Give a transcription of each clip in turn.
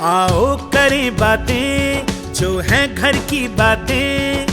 आओ करें बातें जो हैं घर की बातें,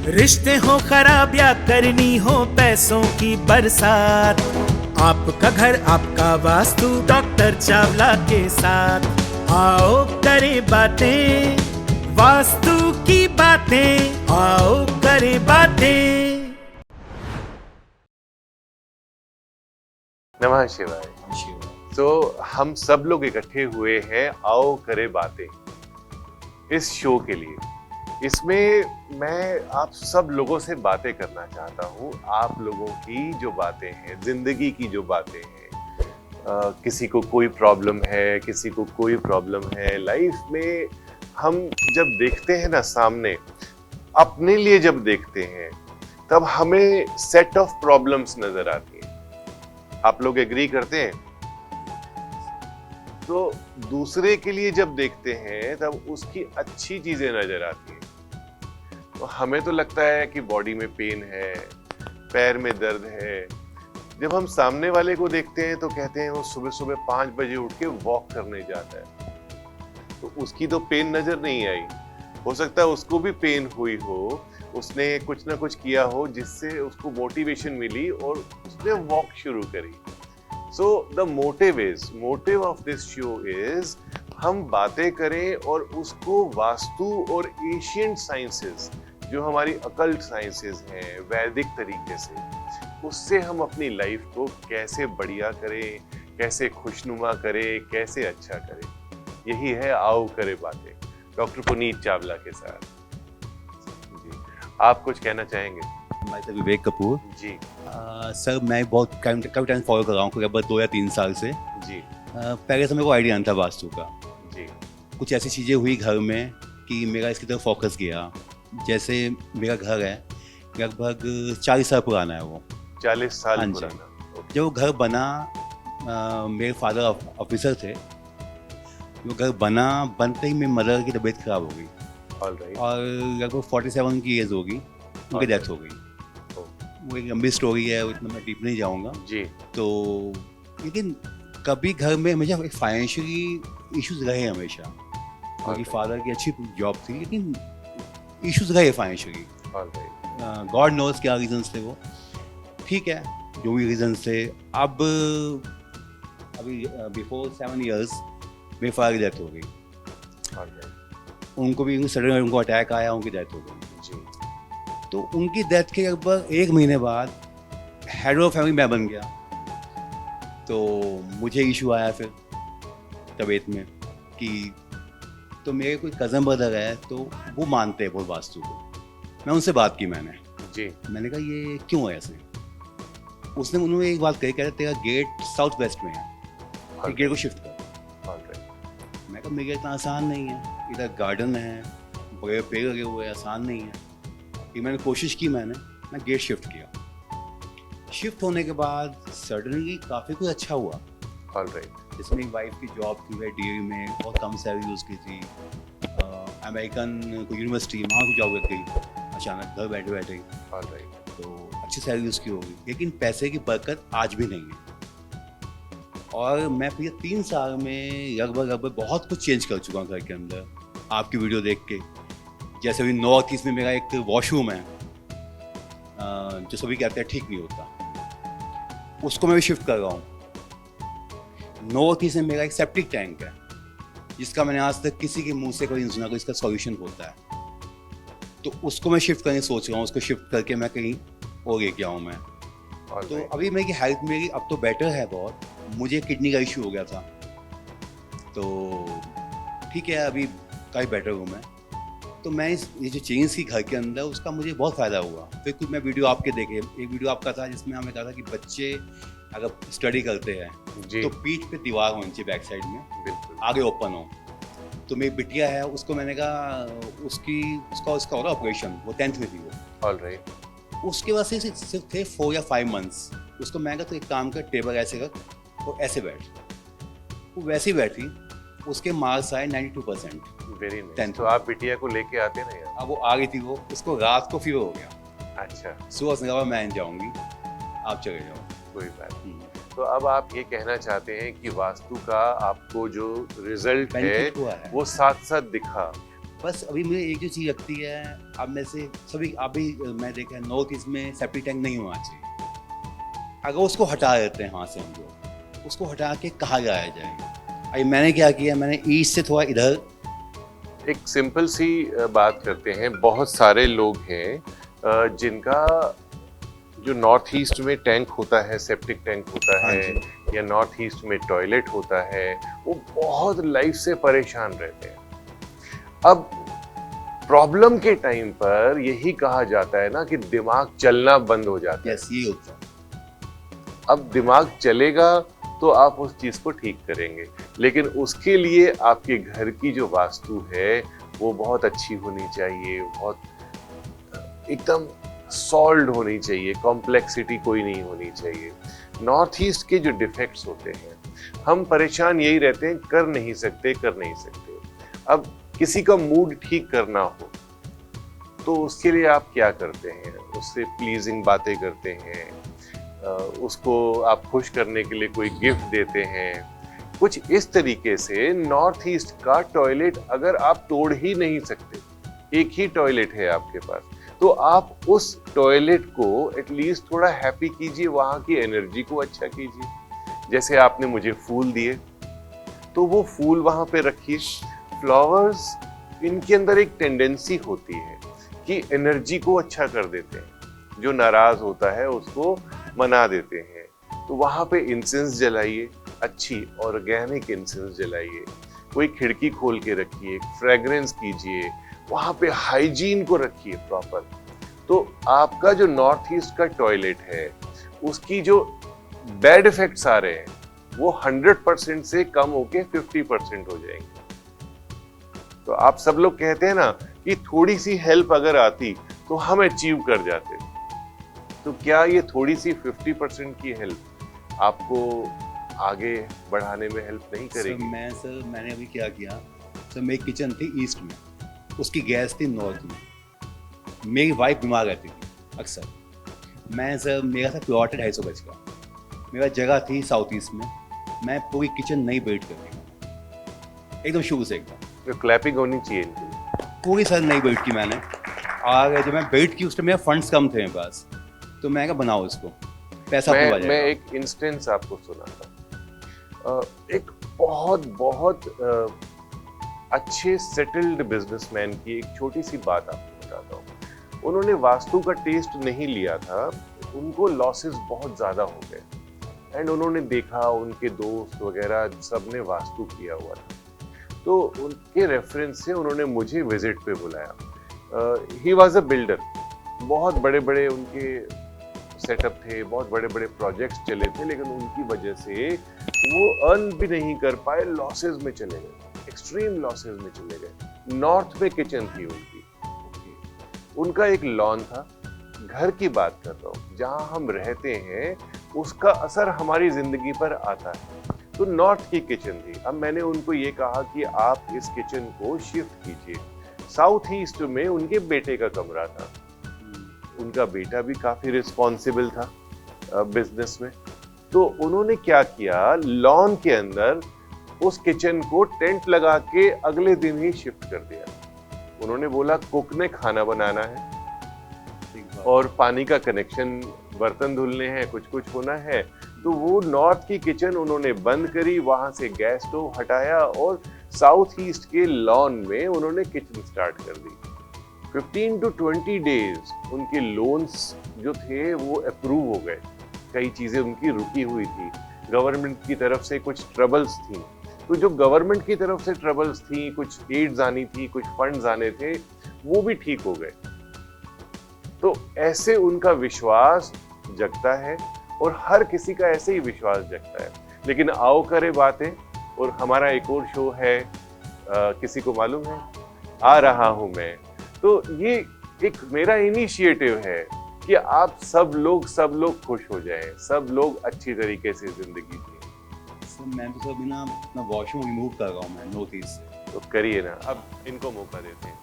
रिश्ते हो खराब या करनी हो पैसों की बरसात। आपका घर आपका वास्तु डॉक्टर चावला के साथ। आओ करें बातें वास्तु की बातें, आओ करें बातें। नमः शिवाय। तो हम सब लोग इकट्ठे हुए हैं आओ करे बातें इस शो के लिए। इसमें मैं आप सब लोगों से बातें करना चाहता हूँ। आप लोगों की जो बातें हैं, जिंदगी की जो बातें हैं, किसी को कोई प्रॉब्लम है, किसी को कोई प्रॉब्लम है लाइफ में। हम जब देखते हैं ना सामने, अपने लिए जब देखते हैं तब हमें सेट ऑफ प्रॉब्लम्स नजर आती हैं। आप लोग एग्री करते हैं? तो दूसरे के लिए जब देखते हैं तब उसकी अच्छी चीजें नजर आती हैं। तो हमें तो लगता है कि बॉडी में पेन है, पैर में दर्द है। जब हम सामने वाले को देखते हैं तो कहते हैं वो सुबह सुबह 5 बजे उठ के वॉक करने जाता है, तो उसकी तो पेन नजर नहीं आई। हो सकता है उसको भी पेन हुई हो, उसने कुछ ना कुछ किया हो जिससे उसको मोटिवेशन मिली और उसने वॉक शुरू करी। So the motive of this show is हम बातें करें और उसको वास्तु और एशियंट साइंसेस, जो हमारी अकल्ट साइंसेस हैं, वैदिक तरीके से, उससे हम अपनी लाइफ को कैसे बढ़िया करें, कैसे खुशनुमा करें, कैसे अच्छा करें। यही है आओ करे बातें डॉक्टर पुनीत चावला के साथ। जी, आप कुछ कहना चाहेंगे? मैं तो विवेक कपूर जी। सर मैं बहुत काफी टाइम फॉलो कर रहा हूँ, करीब 2 या 3 साल से। जी। पहले से मेरे को आइडिया नहीं था वास्तु का। जी। कुछ ऐसी चीज़ें हुई घर में कि मेरा इसकी तरफ फोकस गया। जैसे मेरा घर है लगभग 40 साल पुराना है वो। 40 साल हाँ जी। पुराना। जब वो घर बना, मेरे फादर ऑफिसर थे। वो घर बना, बनते ही मेरी मदर की तबीयत खराब हो गई। Alright. और लगभग 47 की एज होगी, उनकी डेथ हो गई। वो एक लंबी स्टोरी है, उतना मैं डीप नहीं जाऊंगा जी। तो। लेकिन कभी घर में हमेशा एक फाइनेंशियली इश्यूज रहे हमेशा, क्योंकि फादर की अच्छी जॉब थी लेकिन इश्यूज रहे फाइनेंशियली। गॉड नोज क्या रीजंस थे वो, ठीक है जो भी रीजंस थे। अब अभी बिफोर 7 years मेरे फादर की डेथ हो गई। उनको भी सडन उनको अटैक आया, उनकी डेथ हो गई। जी। तो उनकी डेथ के लगभग 1 महीने बाद हेड ऑफ फैमिली मैं बन गया। तो मुझे इशू आया फिर तबीयत में कि, तो मेरे कोई कज़न ब्रदर है तो वो मानते हैं बहुत वास्तु को। मैं उनसे बात की मैंने मैंने कहा ये क्यों है ऐसे। उन्होंने एक बात कही, कहते तेरा गेट साउथ वेस्ट में है, गेट को शिफ्ट कर। मैं कहा मेरे गेट इतना आसान नहीं है, इधर गार्डन है, बड़े पेड़ लगे हुए हैं, आसान नहीं है। फिर मैंने कोशिश की, मैं गेट शिफ्ट किया। शिफ्ट होने के बाद सडनली काफ़ी कुछ अच्छा हुआ। जिसमें मेरी वाइफ की जॉब थी वह DAV में, बहुत कम सैलरी उसकी थी। अमेरिकन कोई यूनिवर्सिटी, वहाँ की जॉब लग गई अचानक घर बैठे बैठे। तो अच्छी सैलरी उसकी होगी, लेकिन पैसे की बरकत आज भी नहीं है। और मैं पिछले 3 साल में लगभग बहुत कुछ चेंज कर चुका हूँ घर के अंदर, आपकी वीडियो देख के। जैसे अभी नॉर्थ ईस्ट में मेरा एक वॉशरूम है जो सभी कहते हैं ठीक नहीं होता, उसको मैं भी शिफ्ट कर रहा हूँ। नॉर्थ ईस्ट में मेरा एक सेप्टिक टैंक है जिसका मैंने आज तक किसी के मुंह से कभी नहीं सुना कोई इसका सॉल्यूशन होता है। तो उसको मैं शिफ्ट करने सोच रहा हूँ, उसको शिफ्ट करके मैं कहीं और लेके आऊँ मैं। तो अभी मेरी हेल्थ मेरी अब तो बेटर है बहुत। मुझे किडनी का इशू हो गया था, तो ठीक है अभी काफ़ी बेटर हूँ मैं। तो मैं ये जो चेंज की घर के अंदर, उसका मुझे बहुत फ़ायदा हुआ। फिर कुछ मैं वीडियो आपके देखे, एक वीडियो आपका था जिसमें हमें कहा था कि बच्चे अगर स्टडी करते हैं तो पीठ पे दीवार होनी चाहिए बैक साइड में, बिल्कुल आगे ओपन हो। तो मेरी बिटिया है, उसको मैंने कहा उसका हो रहा ऑपरेशन, वो 10th में थी वो। उसके बाद से सिर्फ थे 4 या 5 months। उसको मैं कहा तो एक काम कर, टेबल ऐसे कर तो ऐसे बैठ। वो वैसे ही बैठी, उसके मार्क्स आए 92%। Very nice. तो आप बिटिया को लेके आते ना यार? अब वो आ गई थी, वो उसको रात को फीवर हो गया। अच्छा। सुबह से कहा मैं जाऊंगी, आप चले जाओ। कोई बात नहीं। तो तो अब आप ये कहना चाहते हैं कि वास्तु का आपको जो रिजल्ट है बेनिफिट हुआ है। वो साथ साथ दिखा। बस अभी मुझे एक जो चीज़ लगती है, अब में से सभी अभी मैं देखा नॉर्थ ईस्ट में सेप्टिक टैंक नहीं होना चाहिए। अगर उसको हटा देते हैं वहाँ से हम लोग, उसको हटा के कहाँ जाया जाएगा। अभी मैंने क्या किया, मैंने ईस्ट से थोड़ा इधर एक सिंपल सी बात करते हैं। बहुत सारे लोग हैं जिनका जो नॉर्थ ईस्ट में टैंक होता है, सेप्टिक टैंक होता हाँ है, या नॉर्थ ईस्ट में टॉयलेट होता है, वो बहुत लाइफ से परेशान रहते हैं। अब प्रॉब्लम के टाइम पर यही कहा जाता है ना कि दिमाग चलना बंद हो जाता है। यस, ये होता है। अब दिमाग चलेगा तो आप उस चीज को ठीक करेंगे, लेकिन उसके लिए आपके घर की जो वास्तु है वो बहुत अच्छी होनी चाहिए, बहुत एकदम सॉल्व होनी चाहिए, कॉम्प्लेक्सिटी कोई नहीं होनी चाहिए। नॉर्थ ईस्ट के जो डिफेक्ट्स होते हैं, हम परेशान यही रहते हैं, कर नहीं सकते। अब किसी का मूड ठीक करना हो तो उसके लिए आप क्या करते हैं? उससे प्लीजिंग बातें करते हैं, उसको आप खुश करने के लिए कोई गिफ्ट देते हैं। कुछ इस तरीके से नॉर्थ ईस्ट का टॉयलेट अगर आप तोड़ ही नहीं सकते, एक ही टॉयलेट है आपके पास, तो आप उस टॉयलेट को एटलीस्ट थोड़ा हैप्पी कीजिए, वहां की एनर्जी को अच्छा कीजिए। जैसे आपने मुझे फूल दिए तो वो फूल वहां पे रखिए। फ्लावर्स, इनके अंदर एक टेंडेंसी होती है कि एनर्जी को अच्छा कर देते हैं, जो नाराज होता है उसको मना देते हैं। तो वहां पे इंसेंस जलाइए, अच्छी ऑर्गेनिक इंसेंस जलाइए, कोई खिड़की खोल के रखिए, फ्रेग्रेंस कीजिए, वहां पे हाइजीन को रखिए प्रॉपर। तो आपका जो नॉर्थ ईस्ट का टॉयलेट है उसकी जो बैड इफेक्ट्स आ रहे हैं वो 100% से कम होके 50% हो जाएंगे। तो आप सब लोग कहते हैं ना कि थोड़ी सी हेल्प अगर आती तो हम अचीव कर जाते, तो क्या ये थोड़ी सी 50% की हेल्प आपको आगे बढ़ाने में हेल्प नहीं करेगी? मैंने अभी क्या किया सर, मेरी किचन थी ईस्ट में, उसकी गैस थी नॉर्थ में। मेरी वाइफ बीमार रहती थी अक्सर। मेरा था प्लॉट है 250 गज का, मेरा जगह थी साउथ ईस्ट में। मैं पूरी किचन नई बिल्ड कर दी एकदम शुरू से एकदम। तो क्लैपिंग होनी चाहिए इनके लिए। पूरी सर नई बिल्ड की मैंने। और जब मैं बिल्ड की उस टाइम मेरे फंड्स कम थे मेरे पास, तो मैं क्या बनाओ इसको, पैसा पूरा जाएगा। मैं एक इंस्टेंस आपको सुनाता हूँ। एक बहुत अच्छे सेटल्ड बिजनेसमैन की एक छोटी सी बात आपको बताता हूँ। उन्होंने वास्तु का टेस्ट नहीं लिया था, उनको लॉसेस बहुत ज्यादा हो गए, एंड उन्होंने देखा उनके दोस्त वगैरह सबने वास्तु किया हुआ था, तो उनके रेफरेंस से उन्होंने मुझे विजिट पे बुलाया। ही वाज अ बिल्डर, बहुत बड़े बड़े उनके सेटअप थे, बहुत बड़े बड़े प्रोजेक्ट्स चले थे, लेकिन उनकी वजह से वो अर्न भी नहीं कर पाए, लॉसेस में चले गए, एक्सट्रीम लॉसेस में चले गए। नॉर्थ में किचन थी उनकी, उनका एक लॉन था। घर की बात कर रहा हूँ, जहाँ हम रहते हैं उसका असर हमारी जिंदगी पर आता है। तो नॉर्थ की किचन थी। अब मैंने उनको ये कहा कि आप इस किचन को शिफ्ट कीजिए। साउथ ईस्ट में उनके बेटे का कमरा था, उनका बेटा भी काफी रिस्पॉन्सिबल था बिजनेस में। तो उन्होंने क्या किया, लॉन के अंदर उस किचन को टेंट लगा के अगले दिन ही शिफ्ट कर दिया। उन्होंने बोला कुक ने खाना बनाना है और पानी का कनेक्शन, बर्तन धुलने हैं, कुछ होना है। तो वो नॉर्थ की किचन उन्होंने बंद करी, वहां से गैस स्टोव हटाया और साउथ ईस्ट के लॉन में उन्होंने किचन स्टार्ट कर दी। 15 to 20 डेज उनके लोन्स जो थे वो अप्रूव हो गए। कई चीजें उनकी रुकी हुई थी, गवर्नमेंट की तरफ से कुछ ट्रबल्स थी, तो जो गवर्नमेंट की तरफ से ट्रबल्स थी, कुछ एड्स आनी थी, कुछ फंड्स आने थे, वो भी ठीक हो गए। तो ऐसे उनका विश्वास जगता है और हर किसी का ऐसे ही विश्वास जगता है। लेकिन आओ करे बातें, और हमारा एक और शो है, किसी को मालूम है, आ रहा हूं मैं। तो ये एक मेरा इनिशिएटिव है कि आप सब लोग खुश हो जाएं, सब लोग अच्छी तरीके से जिंदगी जिए। मैं तो सब ना अपना वॉशरूम रिमूव कर रहा हूँ मैं नॉर्थ ईस्ट से। तो करिए ना, अब इनको मौका देते हैं।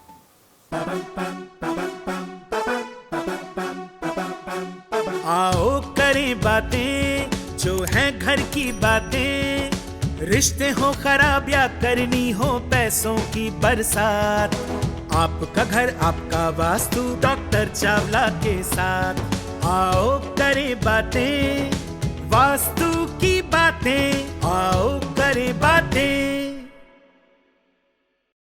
आओ करें बातें जो है घर बातें, रिश्ते हो खराब या करनी हो पैसों की बरसात, आपका घर आपका वास्तु डॉक्टर चावला के साथ। आओ करें बातें, वास्तु की बातें, आओ करें बातें।